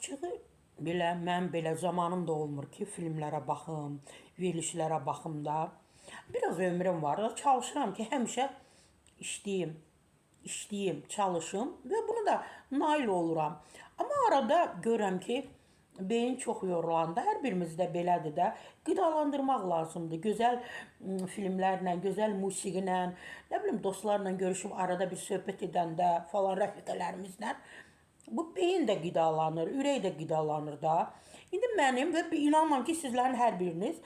Açığı belə mən belə zamanım da olmur ki, filmlərə baxım, verilişlərə baxım da. Biraz ömrüm var da çalışıram ki, həmişə işləyim, çalışım və bunu da nail oluram. Amma arada görürəm ki, beyin çox yorulanda, hər birimizdə belədir də, qidalandırmaq lazımdır. Gözəl filmlərlə, gözəl musiqi ilə, nə bilim dostlarla görüşüb arada bir söhbət edəndə falan rəfiqələrimizlə bu beyin də qidalanır, ürək də qidalanır da. İndi mənim və inanmam ki, sizlərin hər biriniz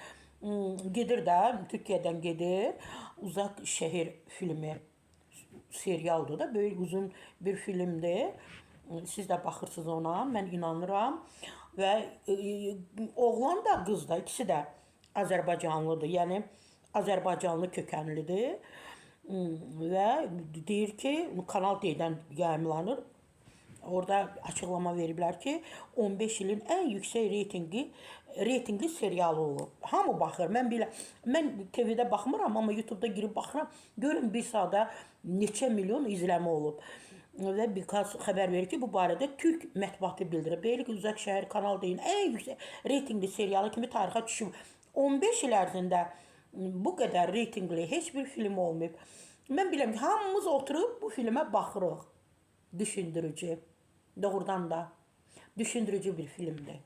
gedir də, Türkiyədən gedir, Uzaq Şəhər filmi serialdır da, böyük uzun bir filmdir. Siz də baxırsınız ona, mən inanıram. Və oğlan da, qız da, ikisi də Azərbaycanlıdır. Yəni Azərbaycanlı kökənlidir. Və deyir ki, Kanal D-dən yayımlanır. Orada açıqlama veriblər ki, 15 ilin ən yüksək reytingli serialı olub. Hamı baxır. Mən TV-də baxmıram, amma YouTube-da girib baxıram. Görün bir saata neçə milyon izləmə olub. Və Bikaz xəbər verir ki, bu barədə Türk mətbuatı bildirir. Belə ki, Uzaq Şəhər Kanal D-nin ən yüksək reytingli serialı kimi tarixə düşüb. 15 il ərzində bu qədər reytingli heç bir film olmayıb. Mən bilirəm ki, hamımız oturub bu filmə baxırıq. Düşündürücü. Doğrudan da düşündürücü bir filmdir.